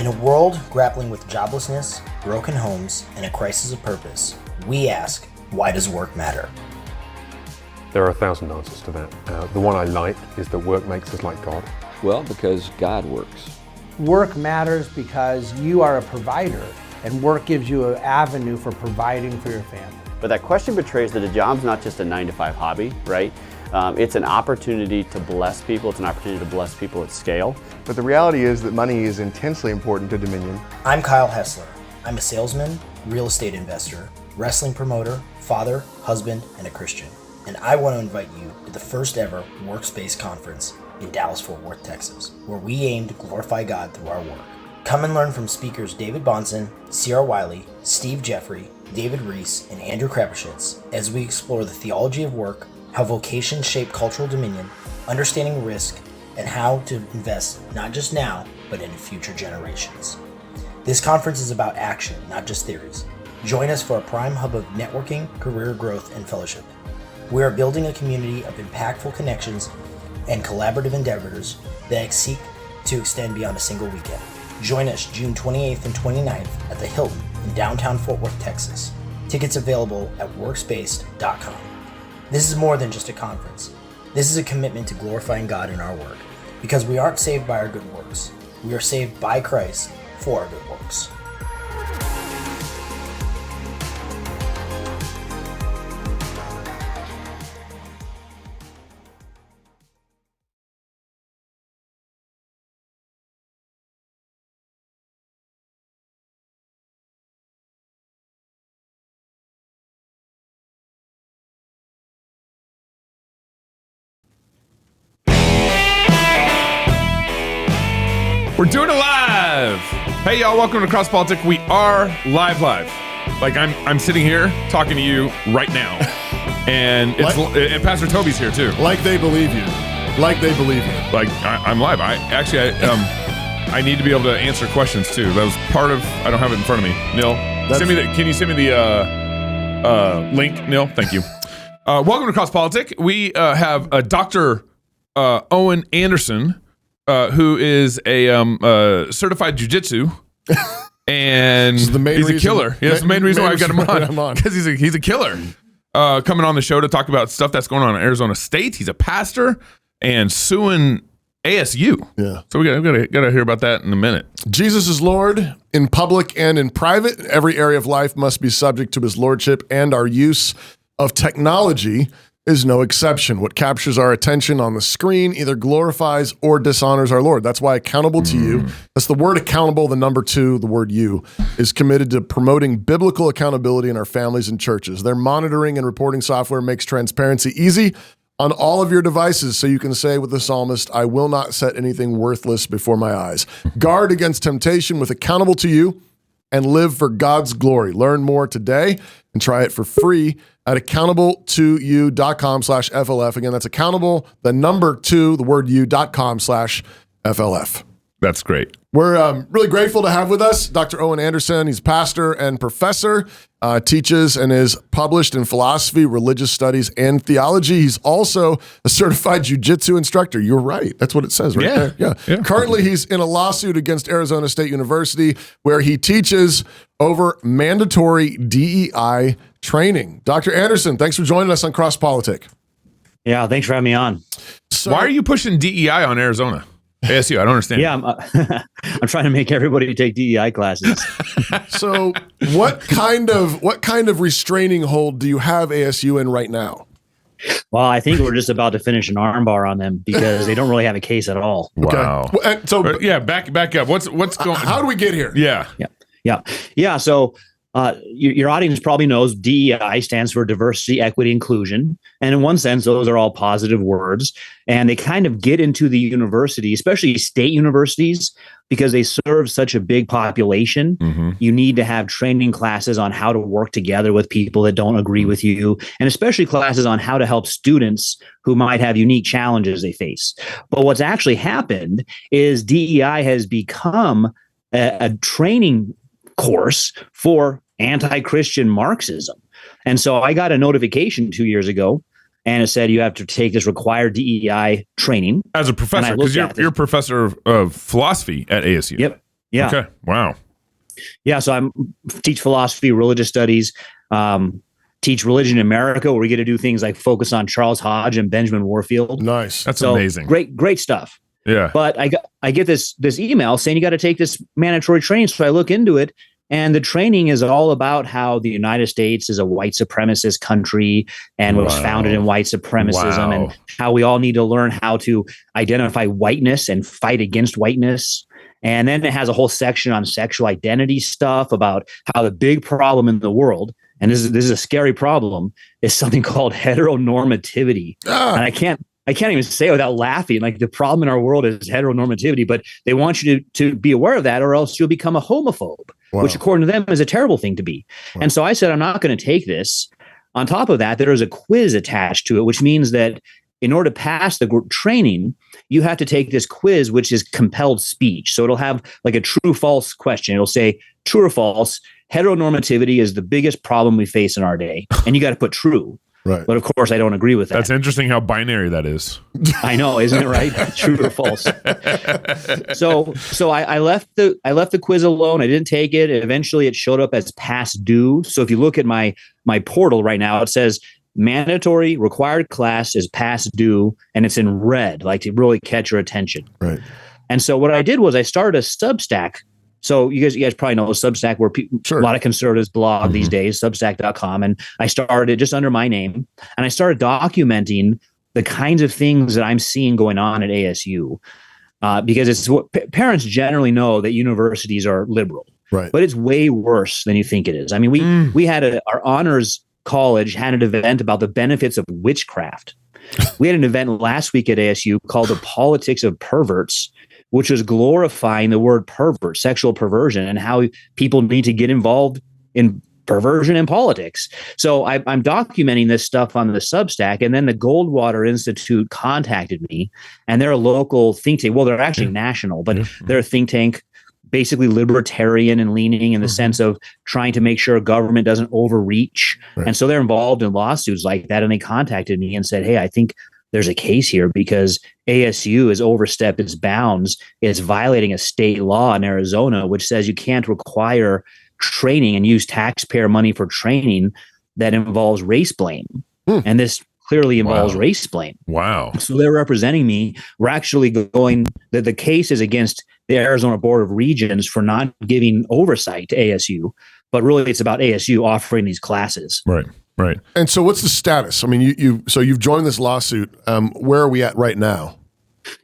In a world grappling with joblessness, broken homes, and a crisis of purpose, we ask, why does work matter? There are 1,000 answers to that. The one I like is that work makes us like God. Well, because God works. Work matters because you are a provider, and work gives you an avenue for providing for your family. But that question betrays that a job's not just a 9-to-5 hobby, right? It's an opportunity to bless people. It's an opportunity to bless people at scale. But the reality is that money is intensely important to Dominion. I'm Kyle Hessler. I'm a salesman, real estate investor, wrestling promoter, father, husband, and a Christian. And I want to invite you to the first ever Workspace Conference in Dallas-Fort Worth, Texas, where we aim to glorify God through our work. Come and learn from speakers David Bonson, C.R. Wiley, Steve Jeffrey, David Reese, and Andrew Krapuschitz as we explore the theology of work, how vocations shape cultural dominion, understanding risk, and how to invest not just now, but in future generations. This conference is about action, not just theories. Join us for a prime hub of networking, career growth, and fellowship. We are building a community of impactful connections and collaborative endeavors that seek to extend beyond a single weekend. Join us June 28th and 29th at the Hilton in downtown Fort Worth, Texas. Tickets available at workspace.com. This is more than just a conference. This is a commitment to glorifying God in our work, because we aren't saved by our good works. We are saved by Christ for our good works. We're doing it live. Hey y'all, welcome to CrossPolitic. We are live. Like I'm sitting here talking to you right now, and and Pastor Toby's here too. Like they believe you. Like I'm live. I need to be able to answer questions too. That was part of. I don't have it in front of me. Neil, can you send me the link, Neil? Thank you. Welcome to CrossPolitic. We have Dr. Owen Anderson, who is a certified jiu-jitsu, and he's a killer. Yeah, that's the main reason why I got him on, because he's a killer. Coming on the show to talk about stuff that's going on in Arizona State. He's a pastor and suing ASU. Yeah. So we gotta hear about that in a minute. Jesus is Lord in public and in private. Every area of life must be subject to his lordship, and our use of technology is no exception. What captures our attention on the screen either glorifies or dishonors our Lord. That's why accountable to you, that's the word accountable, the number 2, the word you, is committed to promoting biblical accountability in our families and churches. Their monitoring and reporting software makes transparency easy on all of your devices, so you can say with the psalmist, I will not set anything worthless before my eyes. Guard against temptation with accountable to you and live for God's glory. Learn more today and try it for free at accountable2you.com/FLF. Again, that's accountable, the number 2, the word you.com/FLF. That's great. We're really grateful to have with us Dr. Owen Anderson. He's pastor and professor, teaches and is published in philosophy, religious studies, and theology. He's also a certified jiu-jitsu instructor. You're right. That's what it says right there. Yeah. Currently, he's in a lawsuit against Arizona State University where he teaches over mandatory DEI training. Dr. Anderson, thanks for joining us on CrossPolitic. Yeah, thanks for having me on. Why are you pushing DEI on Arizona? ASU, I don't understand. Yeah, I'm trying to make everybody take DEI classes. So what kind of restraining hold do you have ASU in right now? Well, I think we're just about to finish an armbar on them because they don't really have a case at all. Wow. Okay. So back up. What's going? How do we get here? Yeah. So your audience probably knows DEI stands for diversity, equity, inclusion. And in one sense, those are all positive words. And they kind of get into the university, especially state universities, because they serve such a big population. Mm-hmm. You need to have training classes on how to work together with people that don't agree with you, and especially classes on how to help students who might have unique challenges they face. But what's actually happened is DEI has become a training course for anti-Christian Marxism. And so I got a notification 2 years ago, and it said you have to take this required DEI training. As a professor, because you're a professor of philosophy at ASU. Yep. Yeah. Okay. Wow. Yeah. So I teach philosophy, religious studies, teach religion in America, where we get to do things like focus on Charles Hodge and Benjamin Warfield. Nice. That's So amazing. Great stuff. Yeah. But I get this email saying you got to take this mandatory training. So I look into it, and the training is all about how the United States is a white supremacist country and was founded in white supremacism, and how we all need to learn how to identify whiteness and fight against whiteness. And then it has a whole section on sexual identity stuff about how the big problem in the world, and this is a scary problem, is something called heteronormativity. And I can't even say it without laughing. Like, the problem in our world is heteronormativity, but they want you to be aware of that, or else you'll become a homophobe, which according to them is a terrible thing to be. And so I said, I'm not going to take this. On top of that, there is a quiz attached to it, which means that in order to pass the training, you have to take this quiz, which is compelled speech. So it'll have like a true false question. It'll say, true or false, heteronormativity is the biggest problem we face in our day. And you got to put true. Right. But of course, I don't agree with that. That's interesting how binary that is. I know, isn't it right? True or false? So I left the quiz alone. I didn't take it. Eventually, it showed up as past due. So if you look at my portal right now, it says mandatory required class is past due, and it's in red, like to really catch your attention. Right. And so what I did was I started a Substack. So you guys probably know Substack, where a lot of conservatives blog these days, Substack.com. And I started just under my name, and I started documenting the kinds of things that I'm seeing going on at ASU, because it's what parents generally know, that universities are liberal, right? But it's way worse than you think it is. I mean, we had our honors college had an event about the benefits of witchcraft. We had an event last week at ASU called The Politics of Perverts, which was glorifying the word pervert, sexual perversion, and how people need to get involved in perversion and politics. So I'm documenting this stuff on the Substack, and then the Goldwater Institute contacted me, and they're a local think tank. Well, they're actually national, but they're a think tank, basically libertarian and leaning in the sense of trying to make sure government doesn't overreach. Right. And so they're involved in lawsuits like that. And they contacted me and said, hey, I think there's a case here because ASU has overstepped its bounds. It's violating a state law in Arizona, which says you can't require training and use taxpayer money for training that involves race blame. And this clearly involves race blame. Wow. So they're representing me. We're actually going, the case is against the Arizona Board of Regents for not giving oversight to ASU, but really it's about ASU offering these classes. Right. Right. And so what's the status? I mean, you've joined this lawsuit. Where are we at right now?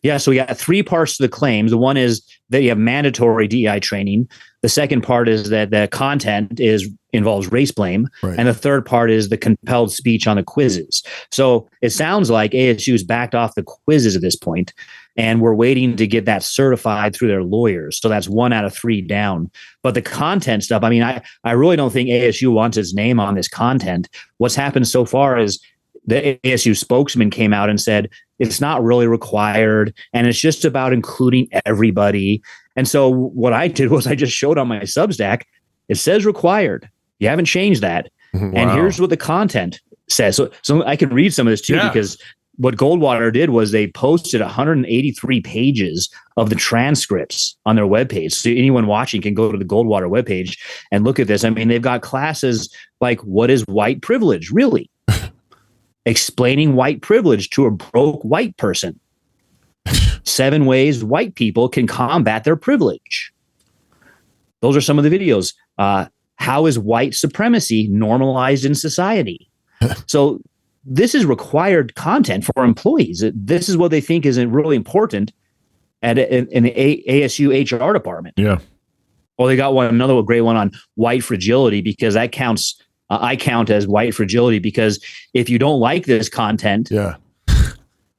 Yeah, so we got three parts to the claims. The one is that you have mandatory DEI training. The second part is that the content involves race blame. Right. And the third part is the compelled speech on the quizzes. So it sounds like ASU's backed off the quizzes at this point, and we're waiting to get that certified through their lawyers. So that's 1 out of 3 down. But the content stuff, I mean, I really don't think ASU wants its name on this content. What's happened so far is the ASU spokesman came out and said, it's not really required, and it's just about including everybody. And so what I did was I just showed on my Substack, it says required. You haven't changed that. Wow. And here's what the content says. So I can read some of this too, because what Goldwater did was they posted 183 pages of the transcripts on their webpage. So anyone watching can go to the Goldwater webpage and look at this. I mean, they've got classes like, what is white privilege, really? Explaining white privilege to a broke white person. 7 ways white people can combat their privilege. Those are some of the videos. How is white supremacy normalized in society? So this is required content for employees. This is what they think is really important in the ASU HR department. Yeah. Well, they got another great one on white fragility, because that counts. I count as white fragility, because if you don't like this content,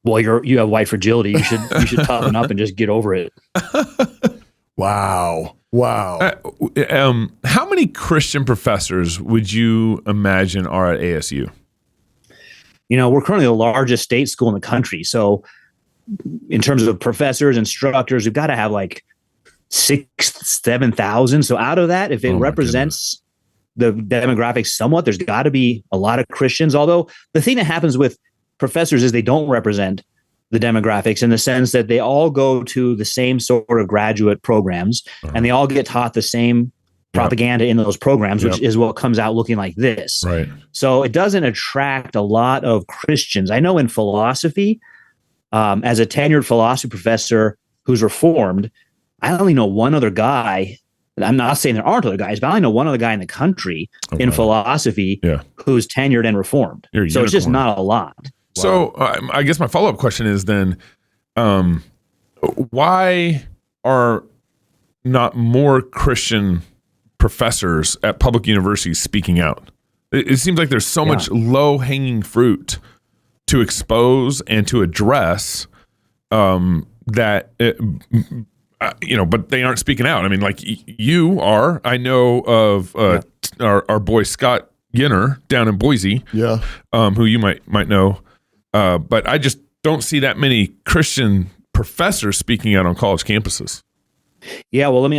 well, you have white fragility. You should toughen up and just get over it. Wow. How many Christian professors would you imagine are at ASU? You know, we're currently the largest state school in the country. So in terms of professors, instructors, we've got to have like 6,000-7,000. So out of that, if it represents the demographics somewhat, there's got to be a lot of Christians. Although the thing that happens with professors is they don't represent the demographics in the sense that they all go to the same sort of graduate programs and they all get taught the same propaganda in those programs, which is what comes out looking like this. Right. So it doesn't attract a lot of Christians. I know in philosophy, as a tenured philosophy professor who's reformed, I only know one other guy. I'm not saying there aren't other guys, but I only know one other guy in the country in philosophy who's tenured and reformed. So it's just not a lot. So I guess my follow-up question is then, why are not more Christian professors at public universities speaking out? It seems like there's so much low-hanging fruit to expose and to address but they aren't speaking out. I mean, like you are. I know of our boy Scott Ginner down in Boise, who you might know. But I just don't see that many Christian professors speaking out on college campuses. Yeah, well,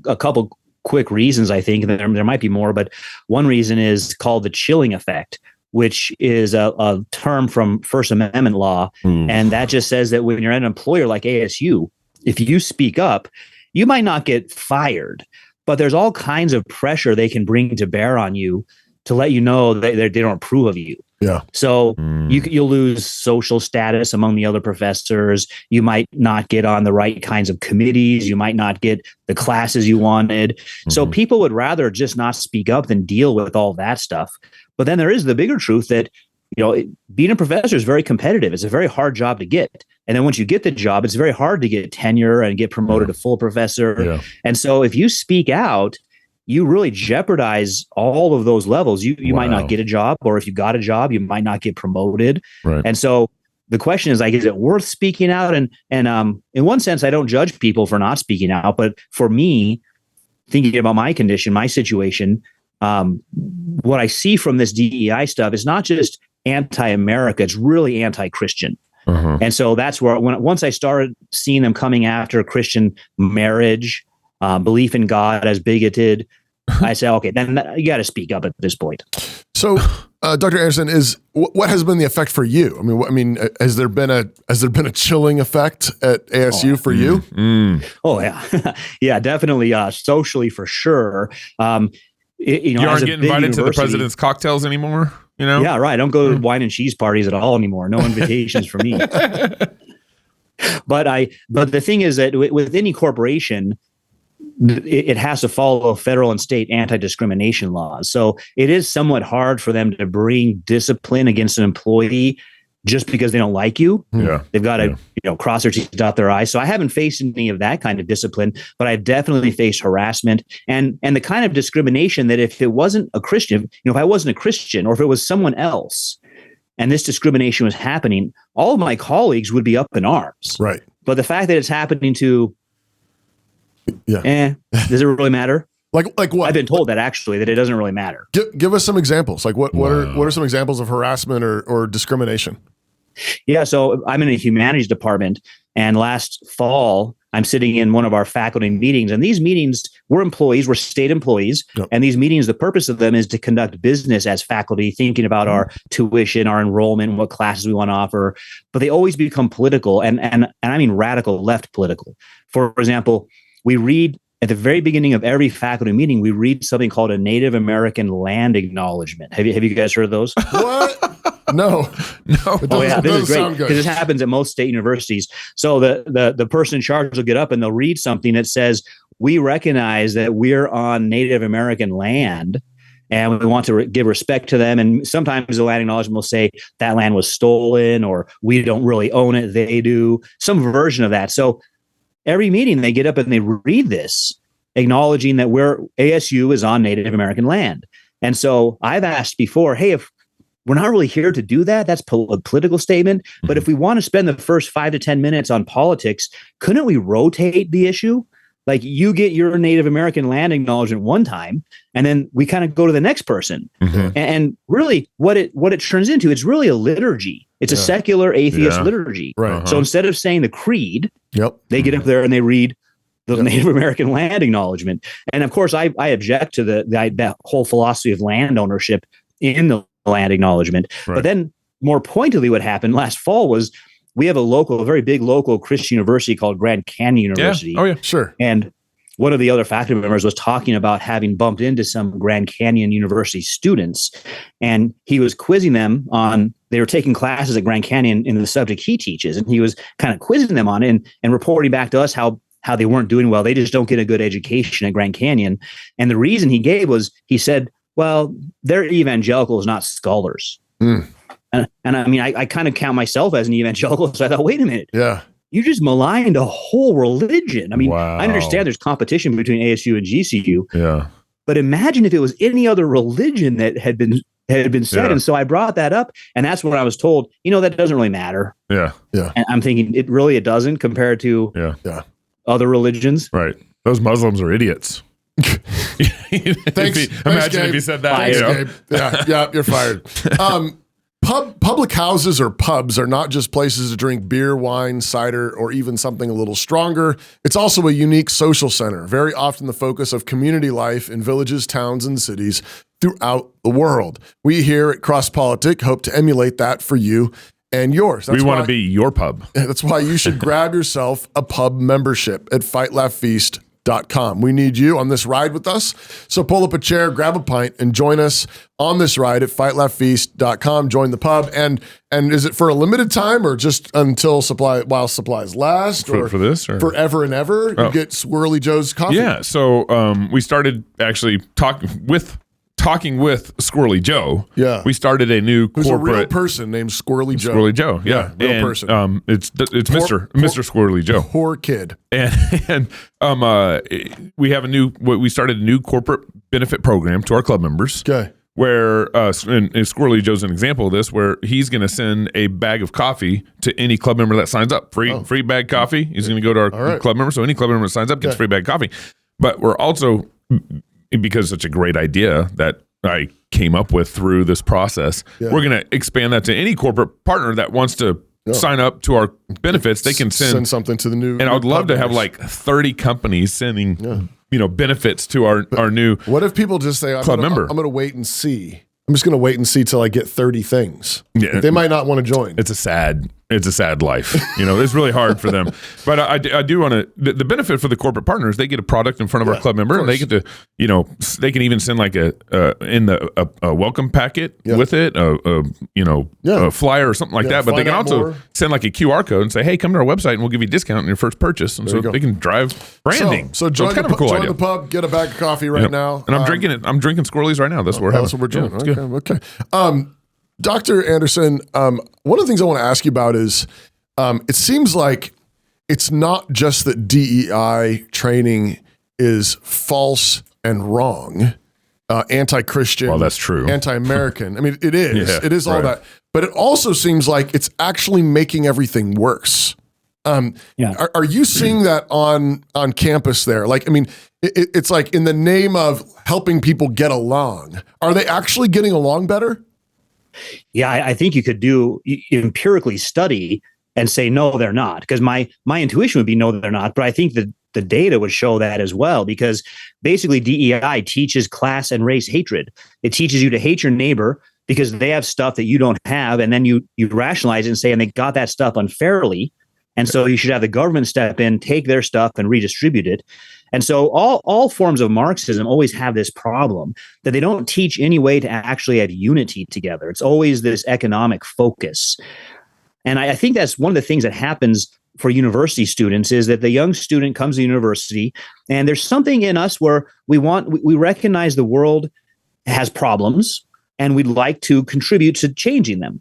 a couple quick reasons, I think. There might be more, but one reason is called the chilling effect, which is a term from First Amendment law. And that just says that when you're at an employer like ASU, if you speak up, you might not get fired, but there's all kinds of pressure they can bring to bear on you to let you know that they don't approve of you. Yeah. So you'll lose social status among the other professors. You might not get on the right kinds of committees. You might not get the classes you wanted. So people would rather just not speak up than deal with all that stuff. But then there is the bigger truth that, being a professor is very competitive. It's a very hard job to get. And then once you get the job, it's very hard to get tenure and get promoted to full professor. Yeah. And so if you speak out, you really jeopardize all of those levels. You might not get a job, or if you got a job, you might not get promoted. Right. And so the question is, like, is it worth speaking out? And in one sense, I don't judge people for not speaking out, but for me, thinking about my condition, my situation, what I see from this DEI stuff is not just anti-America, it's really anti-Christian. And so that's where, once I started seeing them coming after Christian marriage, belief in God as bigoted, I say, okay, then you got to speak up at this point. So, Dr. Anderson, what has been the effect for you? I mean, has there been a chilling effect at ASU for you? Oh yeah, yeah, definitely. Socially, for sure. You aren't getting invited to the president's cocktails anymore. Yeah, right. I don't go to wine and cheese parties at all anymore. No invitations for me. But the thing is that with any corporation, it has to follow federal and state anti-discrimination laws. So it is somewhat hard for them to bring discipline against an employee just because they don't like you. Yeah. They've got to cross their T's, dot their I's. So I haven't faced any of that kind of discipline, but I've definitely faced harassment and the kind of discrimination that if it wasn't a Christian, if I wasn't a Christian, or if it was someone else and this discrimination was happening, all of my colleagues would be up in arms. Right. But the fact that it's happening to does it really matter? Like what? I've been told that actually that it doesn't really matter. Give us some examples. Like what are some examples of harassment or discrimination? Yeah, so I'm in a humanities department, and last fall I'm sitting in one of our faculty meetings, and these meetings, we're state employees, and these meetings, the purpose of them is to conduct business as faculty, thinking about our tuition, our enrollment, what classes we want to offer, but they always become political, and I mean radical left political. For example, we read at the very beginning of every faculty meeting, we read something called a Native American land acknowledgement. Have you guys heard of those? What? No. Oh yeah, this is great because this happens at most state universities. So the person in charge will get up and they'll read something that says, "We recognize that we're on Native American land, and we want to give respect to them." And sometimes the land acknowledgement will say that land was stolen, or we don't really own it; they do. Some version of that. So every meeting they get up and they read this, acknowledging that ASU is on Native American land. And so I've asked before, hey, if we're not really here to do that, that's a political statement. But if we want to spend the first 5 to 10 minutes on politics, couldn't we rotate the issue? Like you get your Native American land acknowledgement one time, and then we kind of go to the next person. And really what it turns into, it's really a liturgy. It's a secular atheist liturgy. Right. So instead of saying the creed, they get up there and they read the Native American land acknowledgement. And of course, I object to that whole philosophy of land ownership in the land acknowledgement. Right. But then more pointedly, what happened last fall was we have a very big local Christian university called Grand Canyon University. Yeah. Oh yeah, Sure. And one of the other faculty members was talking about having bumped into some Grand Canyon University students, and he was quizzing them on, they were taking classes at Grand Canyon in the subject he teaches, and he was kind of quizzing them on it and reporting back to us how they weren't doing well. They just don't get a good education at Grand Canyon. And the reason he gave was, he said, well, they're evangelicals, not scholars. And I mean, I kind of count myself as an evangelical, so I thought, wait a minute. Yeah. You just maligned a whole religion. I mean, Wow. I understand there's competition between ASU and GCU, yeah. but imagine if it was any other religion that had been said. Yeah. And so I brought that up, and that's when I was told, that doesn't really matter. Yeah. And I'm thinking it doesn't compared to other religions. Right. Those Muslims are idiots. Thanks. Imagine Gabe. if you said that. Thanks, you know? Gabe. Yeah, you're fired. Public houses or pubs are not just places to drink beer, wine, cider, or even something a little stronger. It's also a unique social center, very often the focus of community life in villages, towns, and cities throughout the world. We here at CrossPolitic hope to emulate that for you and yours. We want to be your pub. That's why you should grab yourself a pub membership at FightLaughFeast.com. We need you on this ride with us. So pull up a chair, grab a pint, and join us on this ride at FightLaughFeast.com. Join the pub. And is it for a limited time or just until while supplies last? For this? Or? Forever and ever? You get Squirrely Joe's coffee. Yeah. So we started actually talking with Squirrely Joe. Yeah. We started a new Who's corporate. a real person named Squirrely Joe. Squirrely Joe. Yeah. Real person. It's Mr. Squirrely Joe. Poor kid. And we started a new corporate benefit program to our club members. Okay. Where and Squirrely Joe's an example of this, where he's going to send a bag of coffee to any club member that signs up. Free bag coffee. He's going to go to our club member. So any club member that signs up gets free bag coffee. But we're also, because it's such a great idea that I came up with through this process, we're going to expand that to any corporate partner that wants to sign up to our benefits. They can send something to the new. And I would love to have like 30 companies sending benefits to our new. What if people just say, I'm going to wait and see. I'm just going to wait and see till I get 30 things. Yeah. They might not want to join. It's a sad life. It's really hard for them. But I do want to, the benefit for the corporate partners, they get a product in front of our club member, and they get to, they can even send like a welcome packet with it, a flyer or something like that. But they can also send like a QR code and say, hey, come to our website and we'll give you a discount on your first purchase. And so they can drive branding. So join, it's kind of a cool idea. The pub, get a bag of coffee right now. And I'm drinking it. I'm drinking Squirrelies right now. That's what we're doing. Yeah, okay. Dr. Anderson, one of the things I want to ask you about is it seems like it's not just that DEI training is false and wrong, anti-Christian. Well, that's true. Anti-American. I mean, it is. Yeah, it is all that. But it also seems like it's actually making everything worse. Are you seeing that on campus there? Like, I mean, it's like in the name of helping people get along. Are they actually getting along better? Yeah, I think you could empirically study and say, no, they're not. Because my intuition would be, no, they're not. But I think that the data would show that as well, because basically DEI teaches class and race hatred. It teaches you to hate your neighbor because they have stuff that you don't have. And then you rationalize it and say, and they got that stuff unfairly. And so you should have the government step in, take their stuff and redistribute it. And so all forms of Marxism always have this problem that they don't teach any way to actually have unity together. It's always this economic focus. And I think that's one of the things that happens for university students is that the young student comes to university and there's something in us where we recognize the world has problems and we'd like to contribute to changing them.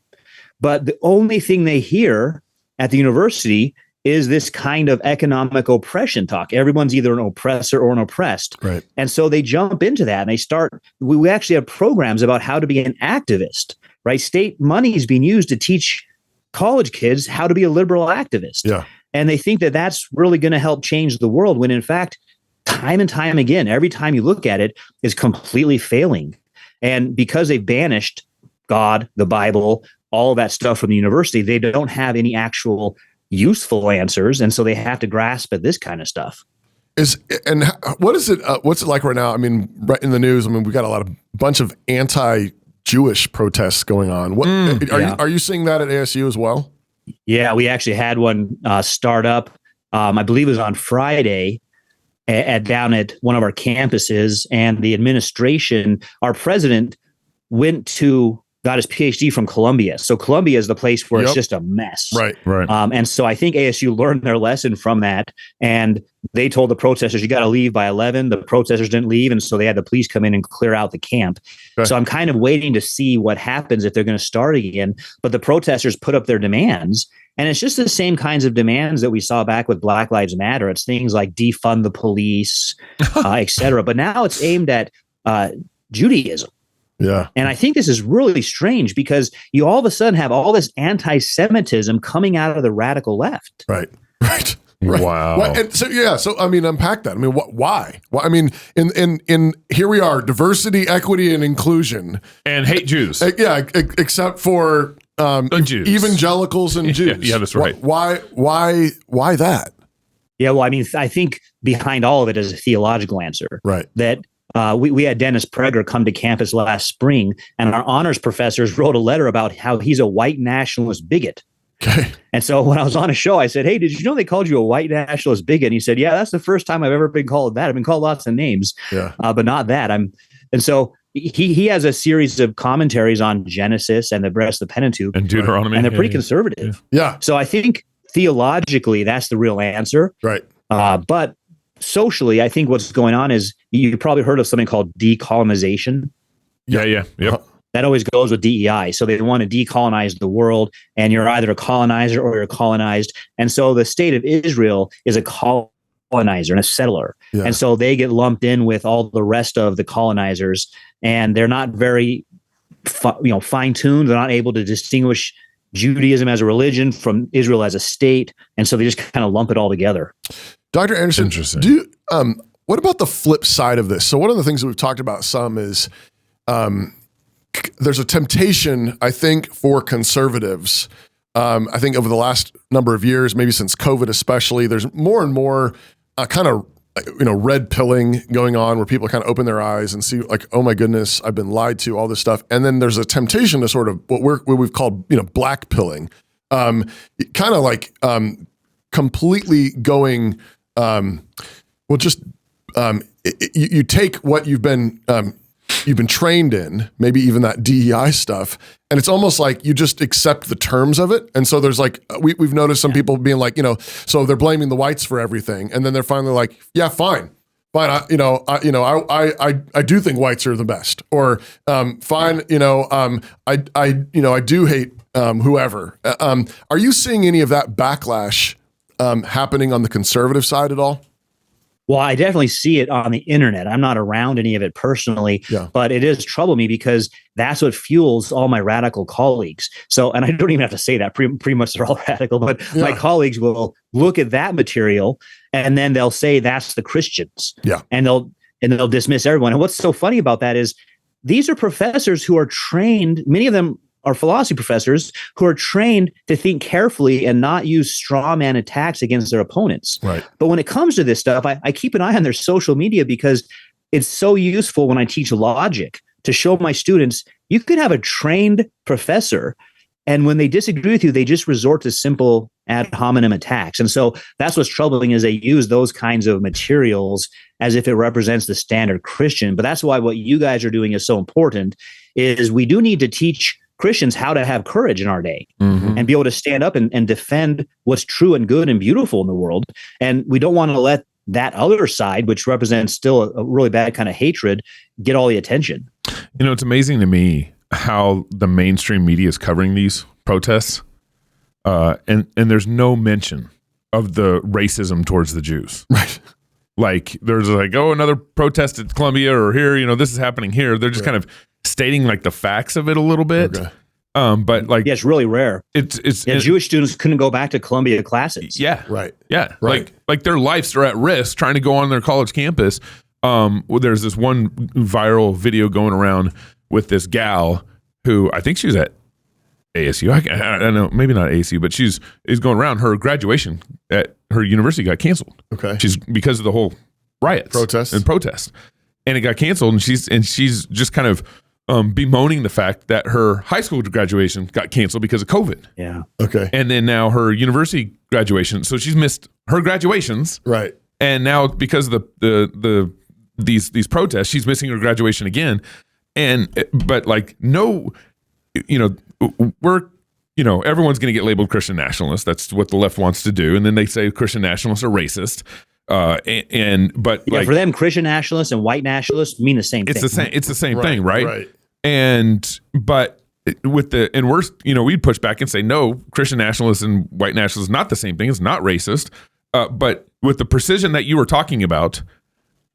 But the only thing they hear at the university is this kind of economic oppression talk. Everyone's either an oppressor or an oppressed. Right. And so they jump into that and we actually have programs about how to be an activist, right? State money is being used to teach college kids how to be a liberal activist. Yeah. And they think that that's really going to help change the world when in fact, time and time again, every time you look at it, is completely failing. And because they've banished God, the Bible, all of that stuff from the university, they don't have any actual useful answers, and so they have to grasp at this kind of stuff. What's it like right now? I mean, right in the news, I mean, we got a bunch of anti-Jewish protests going on. Are you seeing that at ASU as well? Yeah, we actually had one start up. I believe it was on Friday down at one of our campuses, and the administration, our president, got his PhD from Columbia. So Columbia is the place where it's just a mess. Right. And so I think ASU learned their lesson from that. And they told the protesters, you got to leave by 11. The protesters didn't leave. And so they had the police come in and clear out the camp. Okay. So I'm kind of waiting to see what happens if they're going to start again. But the protesters put up their demands. And it's just the same kinds of demands that we saw back with Black Lives Matter. It's things like defund the police, et cetera. But now it's aimed at Judaism. Yeah. And I think this is really strange because you all of a sudden have all this anti-Semitism coming out of the radical left. Right. Wow. Well, and so I mean, unpack that. I mean, why? Well, I mean, in here we are, diversity, equity, and inclusion, and hate Jews. Except for Jews. Evangelicals and Jews. Yeah, that's right. Why that? Yeah, well, I mean, I think behind all of it is a theological answer. Right. That we had Dennis Prager come to campus last spring, and our honors professors wrote a letter about how he's a white nationalist bigot. Okay. And so when I was on a show, I said, hey, did you know they called you a white nationalist bigot? And he said, yeah, that's the first time I've ever been called that. I've been called lots of names, but not that. And so he has a series of commentaries on Genesis and the rest of the Pentateuch and Deuteronomy, and they're pretty conservative. Yeah. So I think theologically, that's the real answer. Right. But socially, I think what's going on is you probably heard of something called decolonization. Yeah. Yep. That always goes with DEI. So they want to decolonize the world, and you're either a colonizer or you're colonized. And so the state of Israel is a colonizer and a settler. Yeah. And so they get lumped in with all the rest of the colonizers, and they're not very fine-tuned. They're not able to distinguish Judaism as a religion from Israel as a state. And so they just kind of lump it all together. Dr. Anderson, interesting. What about the flip side of this? So one of the things that we've talked about some is there's a temptation, I think, for conservatives. I think over the last number of years, maybe since COVID especially, there's more and more kind of red pilling going on where people kind of open their eyes and see like, oh my goodness, I've been lied to, all this stuff. And then there's a temptation to sort of what we've called black pilling, kind of like completely going. You take what you've been trained in, maybe even that DEI stuff, and it's almost like you just accept the terms of it. And so there's like we've noticed some people being like, so they're blaming the whites for everything, and then they're finally like, yeah, fine. I do think whites are the best, or fine, I do hate whoever. Are you seeing any of that backlash happening on the conservative side at all? Well, I definitely see it on the internet. I'm not around any of it personally, but it does trouble me because that's what fuels all my radical colleagues. So, and I don't even have to say that, pretty much they're all radical, but my colleagues will look at that material and then they'll say that's the Christians. Yeah. And they'll dismiss everyone. And what's so funny about that is these are professors who are trained, many of them are philosophy professors who are trained to think carefully and not use straw man attacks against their opponents. Right. But when it comes to this stuff, I keep an eye on their social media because it's so useful when I teach logic to show my students you could have a trained professor, and when they disagree with you, they just resort to simple ad hominem attacks. And so that's what's troubling is they use those kinds of materials as if it represents the standard Christian. But that's why what you guys are doing is so important, is we do need to teach Christians how to have courage in our day and be able to stand up and defend what's true and good and beautiful in the world. And we don't want to let that other side, which represents still a really bad kind of hatred, get all the attention. It's amazing to me how the mainstream media is covering these protests. And there's no mention of the racism towards the Jews. Right. Like there's like, another protest at Columbia or here, this is happening here. They're just kind of stating like the facts of it a little bit. Okay. But like, it's really rare. It's Jewish students couldn't go back to Columbia classes. Yeah. Right. Yeah. Right. Like their lives are at risk trying to go on their college campus. There's this one viral video going around with this gal who I think she was at ASU. I don't know, maybe not ASU, but she's going around. Her graduation at her university got canceled. Okay. She's because of the whole riots, protest, and it got canceled. And she's just kind of bemoaning the fact that her high school graduation got canceled because of COVID. Yeah. Okay. And then now her university graduation. So she's missed her graduations. Right. And now because of these protests, she's missing her graduation again. But like, no, everyone's going to get labeled Christian nationalists. That's what the left wants to do. And then they say Christian nationalists are racist. But for them, Christian nationalists and white nationalists mean the same thing. It's the same thing, right? Right. We'd push back and say, no, Christian nationalists and white nationalists is not the same thing. It's not racist. But with the precision that you were talking about,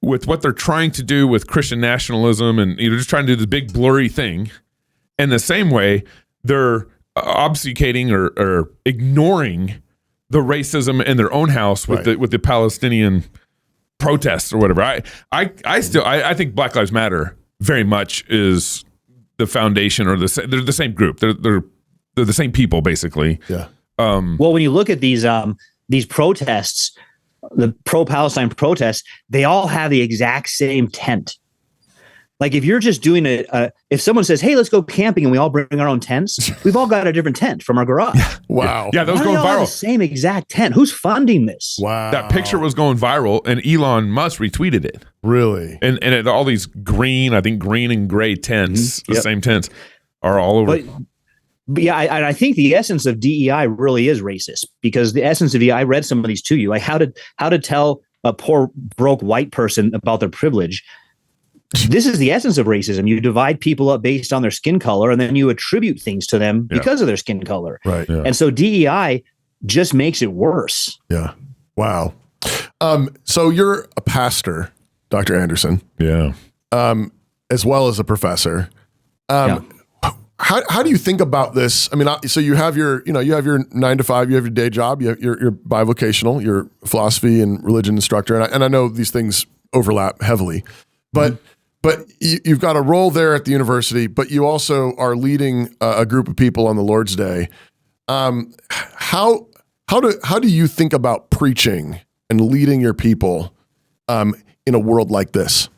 with what they're trying to do with Christian nationalism and just trying to do this big blurry thing, in the same way, they're obfuscating or ignoring the racism in their own house with the Palestinian protests or whatever. I think Black Lives Matter very much is the foundation, or they're the same group. They're the same people basically. Yeah. Well, when you look at these protests, the pro-Palestine protests, they all have the exact same tent. Like if you're just doing if someone says, "Hey, let's go camping," and we all bring our own tents, we've all got a different tent from our garage. Wow. Yeah, those Why going do they all have viral. the same exact tent. Who's funding this? Wow. That picture was going viral, and Elon Musk retweeted it. Really? And all these green and gray tents, the Yep. same tents, are all over. But yeah, I think the essence of DEI really is racist, because the essence of DEI, I read some of these to you, like how to tell a poor broke white person about their privilege. This is the essence of racism. You divide people up based on their skin color, and then you attribute things to them because of their skin color. Right. Yeah. And so DEI just makes it worse. Yeah. Wow. So you're a pastor, Dr. Anderson, Yeah. as well as a professor. How do you think about this? I mean, so you have your 9 to 5, you have your day job, you're bivocational, you're a philosophy and religion instructor, and I know these things overlap heavily, but you've got a role there at the university, but you also are leading a group of people on the Lord's Day. How do you think about preaching and leading your people in a world like this?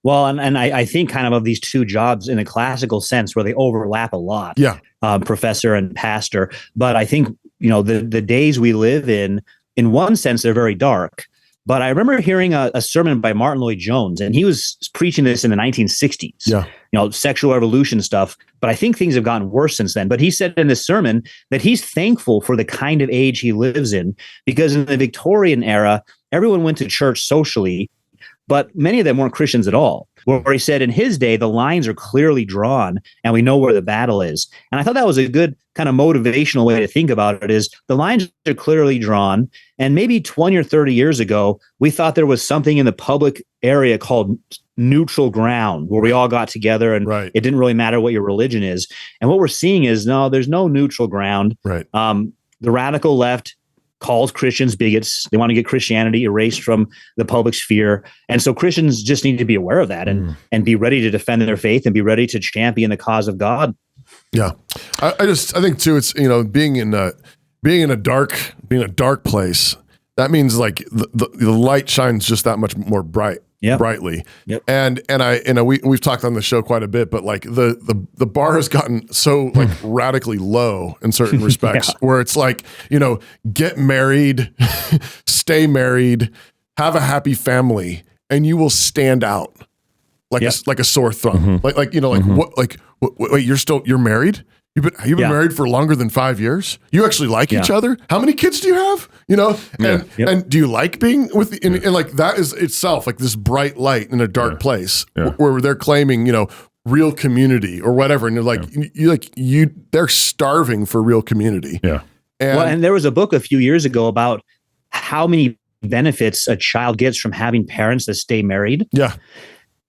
Well, and I think kind of these two jobs in a classical sense where they overlap a lot. Yeah. Professor and pastor. But I think, the days we live in one sense, they're very dark. But I remember hearing a sermon by Martin Lloyd-Jones, and he was preaching this in the 1960s. Yeah. Sexual revolution stuff. But I think things have gotten worse since then. But he said in this sermon that he's thankful for the kind of age he lives in, because in the Victorian era, everyone went to church socially, but many of them weren't Christians at all. Where he said in his day, the lines are clearly drawn and we know where the battle is. And I thought that was a good kind of motivational way to think about it, is the lines are clearly drawn. And maybe 20 or 30 years ago, we thought there was something in the public area called neutral ground where we all got together and it didn't really matter what your religion is. And what we're seeing is, no, there's no neutral ground. Right. The radical left calls Christians bigots. They want to get Christianity erased from the public sphere. And so Christians just need to be aware of that and be ready to defend their faith and be ready to champion the cause of God. Yeah. I think too, it's, being in a dark place, that means like the light shines just that much more brightly. Yep. And we've talked on the show quite a bit, but like the bar has gotten so like radically low in certain respects where it's like, get married, stay married, have a happy family, and you will stand out like a sore thumb. Wait, you're married? You've been married for longer than 5 years? You actually like each other? How many kids do you have? And do you like being with and like that is itself like this bright light in a dark place where they're claiming, real community or whatever. And you're like, they're starving for real community. Yeah. And there was a book a few years ago about how many benefits a child gets from having parents that stay married. Yeah.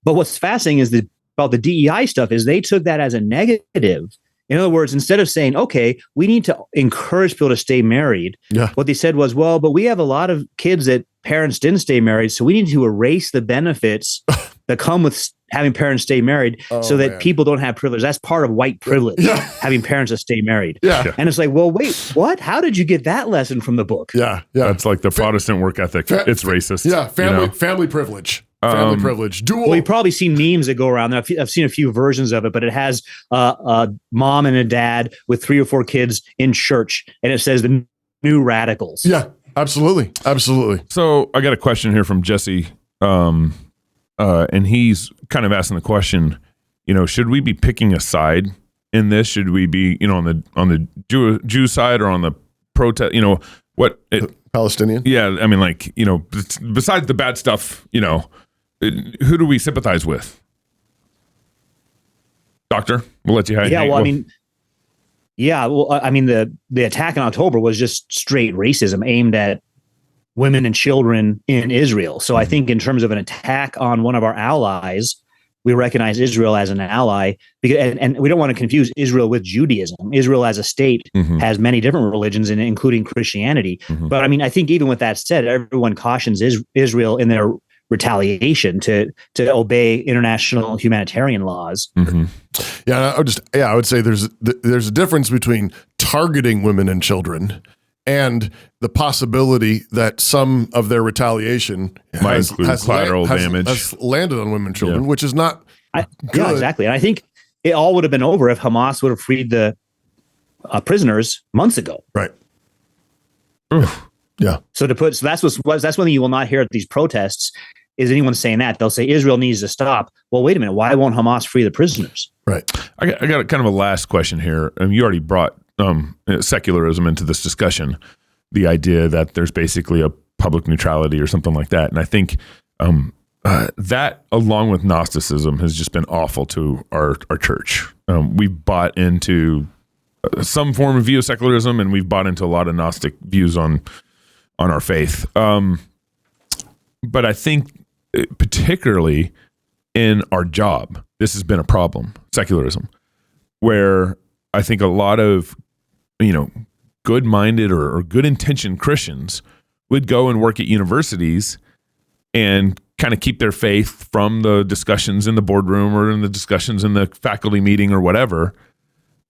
But what's fascinating is about the DEI stuff is they took that as a negative. In other words, instead of saying, okay, we need to encourage people to stay married, what they said was, well, but we have a lot of kids that parents didn't stay married, so we need to erase the benefits that come with having parents stay married so that people don't have privilege. That's part of white privilege, having parents that stay married. Yeah. And it's like, well, wait, what? How did you get that lesson from the book? Yeah. That's like the Protestant work ethic. It's racist. Yeah. Family privilege. Family privilege. Dual. Well, you've probably seen memes that go around there. I've seen a few versions of it, but it has a mom and a dad with 3 or 4 kids in church, and it says the new radicals. Yeah, absolutely. Absolutely. So I got a question here from Jesse, and he's kind of asking the question, should we be picking a side in this? Should we be, on the Jew side or on the protest, Palestinian? Yeah, I mean, besides the bad stuff, who do we sympathize with? Doctor, we'll let you have. The attack in October was just straight racism aimed at women and children in Israel. So I think in terms of an attack on one of our allies, we recognize Israel as an ally, because, and we don't want to confuse Israel with Judaism. Israel as a state has many different religions, including Christianity. But I think even with that said, everyone cautions Israel in their retaliation to obey international humanitarian laws. Yeah, I would say there's a difference between targeting women and children and the possibility that some of their retaliation might include collateral damage has landed on women and children, which is not good. Yeah, exactly. And I think it all would have been over if Hamas would have freed the prisoners months ago. Right. Yeah. So that's one thing you will not hear at these protests is anyone saying that. They'll say Israel needs to stop. Well, wait a minute. Why won't Hamas free the prisoners? Right. I got kind of a last question here. You already brought secularism into this discussion, the idea that there's basically a public neutrality or something like that. And I think that, along with Gnosticism, has just been awful to our church. We've bought into some form of view of secularism, and we've bought into a lot of Gnostic views on our faith. But I think particularly in our job, this has been a problem, secularism, where I think a lot of, good-minded or good-intentioned Christians would go and work at universities and kind of keep their faith from the discussions in the boardroom or in the discussions in the faculty meeting or whatever.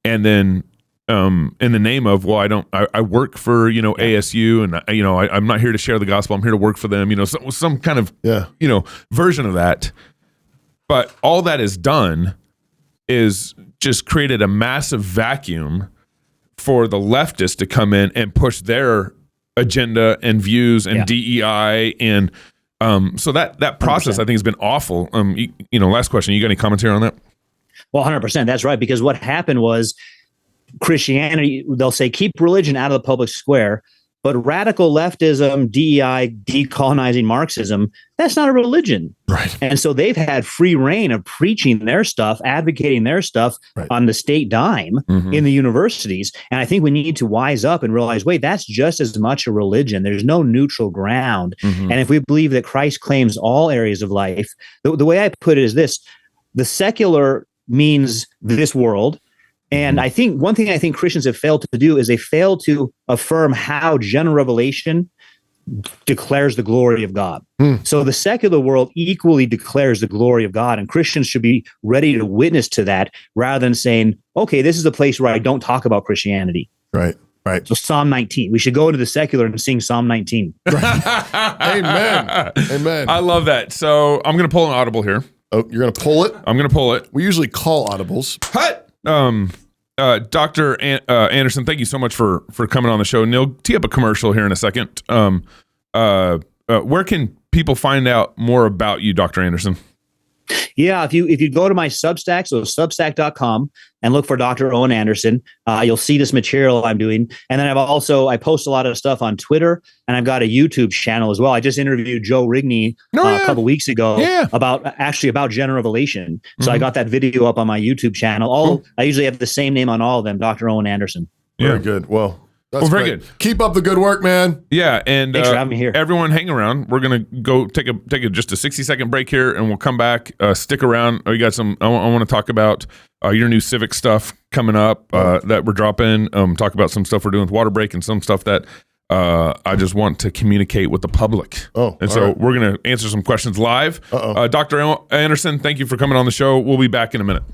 And then in the name of, I work for, ASU, and I'm not here to share the gospel. I'm here to work for them, some kind of, version of that. But all that is done is just created a massive vacuum for the leftists to come in and push their agenda and views and DEI. And so that process, 100%. I think, has been awful. Last question. You got any commentary on that? Well, 100%. That's right. Because what happened was Christianity, they'll say, keep religion out of the public square. But radical leftism, DEI, decolonizing Marxism, that's not a religion. Right. And so they've had free reign of preaching their stuff, advocating their stuff on the state dime in the universities. And I think we need to wise up and realize, wait, that's just as much a religion. There's no neutral ground. And if we believe that Christ claims all areas of life, the way I put it is this: the secular means this world. And I think one thing I think Christians have failed to do is they fail to affirm how general revelation declares the glory of God. So the secular world equally declares the glory of God, and Christians should be ready to witness to that rather than saying, okay, this is a place where I don't talk about Christianity. Right. So Psalm 19. We should go into the secular and sing Psalm 19. Amen. I love that. So I'm going to pull an audible here. Oh, you're going to pull it? I'm going to pull it. We usually call audibles. Hut! Dr. Anderson, thank you so much for coming on the show. Neil, tee up a commercial here in a second. Where can people find out more about you, Dr. Anderson? Yeah, if you go to my Substack, so substack.com, and look for Dr. Owen Anderson, you'll see this material I'm doing. And then I post a lot of stuff on Twitter, and I've got a YouTube channel as well. I just interviewed Joe Rigney a couple weeks ago about general revelation. So I got that video up on my YouTube channel. I usually have the same name on all of them, Dr. Owen Anderson. Very good. Well, that's very great. good. Keep up the good work, man. Yeah, and thanks for having me here. Everyone, hang around. We're gonna go take just a 60-second break here, and we'll come back. Stick around. You got some. I want to talk about your new civic stuff coming up that we're dropping. Talk about some stuff we're doing with Water Break and some stuff that I just want to communicate with the public. And so we're gonna answer some questions live. Dr. Anderson, thank you for coming on the show. We'll be back in a minute.